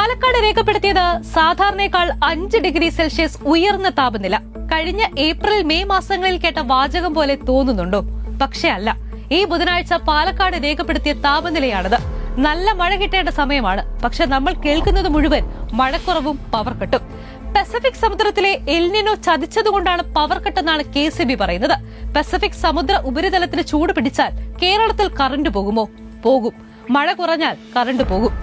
പാലക്കാട് രേഖപ്പെടുത്തിയത് സാധാരണയേക്കാൾ 5 degree Celsius ഉയർന്ന താപനില. കഴിഞ്ഞ ഏപ്രിൽ മെയ് മാസങ്ങളിൽ കേട്ട വാചകം പോലെ തോന്നുന്നുണ്ടോ? പക്ഷേ അല്ല. ഈ ബുധനാഴ്ച പാലക്കാട് രേഖപ്പെടുത്തിയ താപനിലയാണത്. നല്ല മഴ കിട്ടേണ്ട സമയമാണ്. പക്ഷെ നമ്മൾ കേൾക്കുന്നത് മുഴുവൻ മഴക്കുറവും പവർ കട്ടും. പസഫിക് സമുദ്രത്തിലെ എൽനിനോ ചതിച്ചതുകൊണ്ടാണ് പവർ കട്ടെന്നാണ് KCB പറയുന്നത്. പസഫിക് സമുദ്ര ഉപരിതലത്തിന് ചൂട് പിടിച്ചാൽ കേരളത്തിൽ കറണ്ട് പോകുമോ? പോകും. മഴ കുറഞ്ഞാൽ കറണ്ട് പോകും.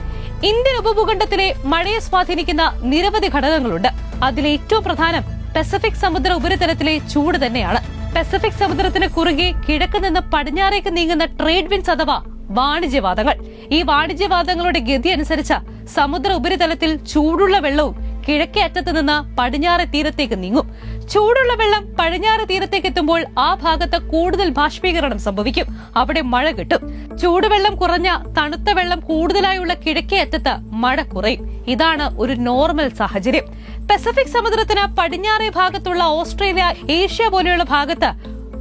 ഇന്ത്യൻ ഉപഭൂഖണ്ഡത്തിലെ മഴയെ സ്വാധീനിക്കുന്ന നിരവധി ഘടകങ്ങളുണ്ട്. അതിലേറ്റവും പ്രധാനം പസഫിക് സമുദ്ര ഉപരിതലത്തിലെ ചൂട് തന്നെയാണ്. പസഫിക് സമുദ്രത്തിന് കുറുകെ കിഴക്ക് നിന്ന് പടിഞ്ഞാറേക്ക് നീങ്ങുന്ന ട്രേഡ് വിൻഡ്സ് അഥവാ വാണിജ്യവാദങ്ങൾ. ഈ വാണിജ്യവാദങ്ങളുടെ ഗതി അനുസരിച്ച് സമുദ്ര ഉപരിതലത്തിൽ ചൂടുള്ള വെള്ളവും കിഴക്കേ അറ്റത്ത് നിന്ന് പടിഞ്ഞാറ് തീരത്തേക്ക് നീങ്ങും. ചൂടുള്ള വെള്ളം പടിഞ്ഞാറ് തീരത്തേക്ക് എത്തുമ്പോൾ ആ ഭാഗത്ത് കൂടുതൽ ബാഷ്പീകരണം സംഭവിക്കും. അവിടെ മഴ കിട്ടും. ചൂടുവെള്ളം കുറഞ്ഞ തണുത്ത വെള്ളം കൂടുതലായുള്ള കിഴക്കേ അറ്റത്ത് മഴ കുറയും. ഇതാണ് ഒരു നോർമൽ സാഹചര്യം. പസഫിക് സമുദ്രത്തിന് പടിഞ്ഞാറേ ഭാഗത്തുള്ള ഓസ്ട്രേലിയ, ഏഷ്യ പോലെയുള്ള ഭാഗത്ത്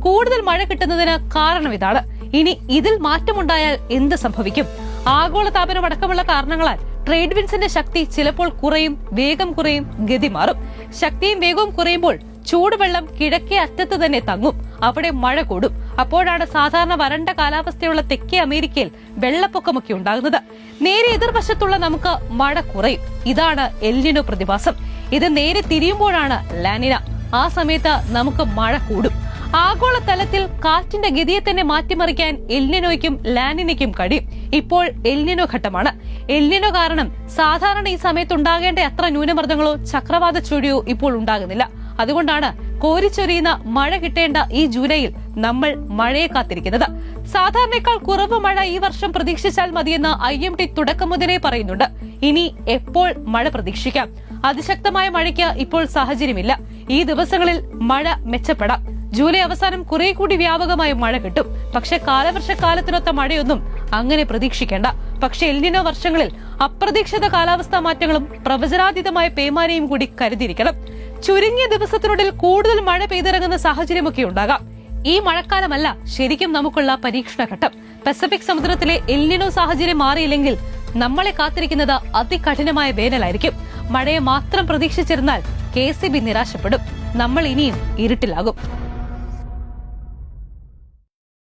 കൂടുതൽ മഴ കിട്ടുന്നതിന് കാരണം ഇതാണ്. ഇനി ഇതിൽ മാറ്റമുണ്ടായാൽ എന്ത് സംഭവിക്കും? ആഗോളതാപനം അടക്കമുള്ള കാരണങ്ങളാൽ ട്രേഡ് വിൻഡ്സിന്റെ ശക്തി ചിലപ്പോൾ കുറയും, വേഗം കുറയും, ഗതി മാറും. ശക്തിയും വേഗവും കുറയുമ്പോൾ ചൂടുവെള്ളം കിഴക്കേ അറ്റത്ത് തന്നെ തങ്ങും. അവിടെ മഴ കൂടും. അപ്പോഴാണ് സാധാരണ വരണ്ട കാലാവസ്ഥയുള്ള തെക്കേ അമേരിക്കയിൽ വെള്ളപ്പൊക്കമൊക്കെ ഉണ്ടാകുന്നത്. നേരെ എതിർവശത്തുള്ള നമുക്ക് മഴ കുറയും. ഇതാണ് എൽനിനോ പ്രതിഭാസം. ഇത് നേരെ തിരിയുമ്പോഴാണ് ലാനിന. ആ സമയത്ത് നമുക്ക് മഴ കൂടും. ആഗോളതലത്തിൽ കാറ്റിന്റെ ഗതിയെ തന്നെ മാറ്റിമറിക്കാൻ എൽനിനോയ്ക്കും ലാനിനയ്ക്കും കഴിയും. ഇപ്പോൾ എൽനിനോ ഘട്ടമാണ്. എൽനിനോ കാരണം സാധാരണ ഈ സമയത്ത് ഉണ്ടാകേണ്ട അത്ര ന്യൂനമർദ്ദങ്ങളോ ചക്രവാത ചുഴിയോ ഇപ്പോൾ ഉണ്ടാകുന്നില്ല. അതുകൊണ്ടാണ് കോരിച്ചൊരിയുന്ന മഴ കിട്ടേണ്ട ഈ ജൂലൈയിൽ നമ്മൾ മഴയെ കാത്തിരിക്കുന്നത്. സാധാരണയേക്കാൾ കുറവ് മഴ ഈ വർഷം പ്രതീക്ഷിച്ചാൽ മതിയെന്ന് IMD തുടക്കം മുതലേ പറയുന്നുണ്ട്. ഇനി എപ്പോൾ മഴ പ്രതീക്ഷിക്കാം? അതിശക്തമായ മഴയ്ക്ക് ഇപ്പോൾ സാഹചര്യമില്ല. ഈ ദിവസങ്ങളിൽ മഴ മെച്ചപ്പെടാം. ജൂലൈ അവസാനം കുറെ കൂടി വ്യാപകമായ മഴ കിട്ടും. പക്ഷെ കാലവർഷക്കാലത്തിനൊത്ത മഴയൊന്നും അങ്ങനെ പ്രതീക്ഷിക്കേണ്ട. പക്ഷെ എൽനിനോ വർഷങ്ങളിൽ അപ്രതീക്ഷിത കാലാവസ്ഥാ മാറ്റങ്ങളും പ്രവചനാതീതമായ പേമാരിയും കൂടി കരുതിയിരിക്കണം. ചുരുങ്ങിയ ദിവസത്തിനുള്ളിൽ കൂടുതൽ മഴ പെയ്തിറങ്ങുന്ന സാഹചര്യമൊക്കെ ഉണ്ടാകാം. ഈ മഴക്കാലമല്ല ശരിക്കും നമുക്കുള്ള പരീക്ഷണഘട്ടം. പസഫിക് സമുദ്രത്തിലെ എൽനിനോ സാഹചര്യം മാറിയില്ലെങ്കിൽ നമ്മളെ കാത്തിരിക്കുന്നത് അതികഠിനമായ വേനലായിരിക്കും. മഴയെ മാത്രം പ്രതീക്ഷിച്ചിരുന്നാൽ KCB നിരാശപ്പെടും. നമ്മൾ ഇനിയും ഇരുട്ടിലാകും.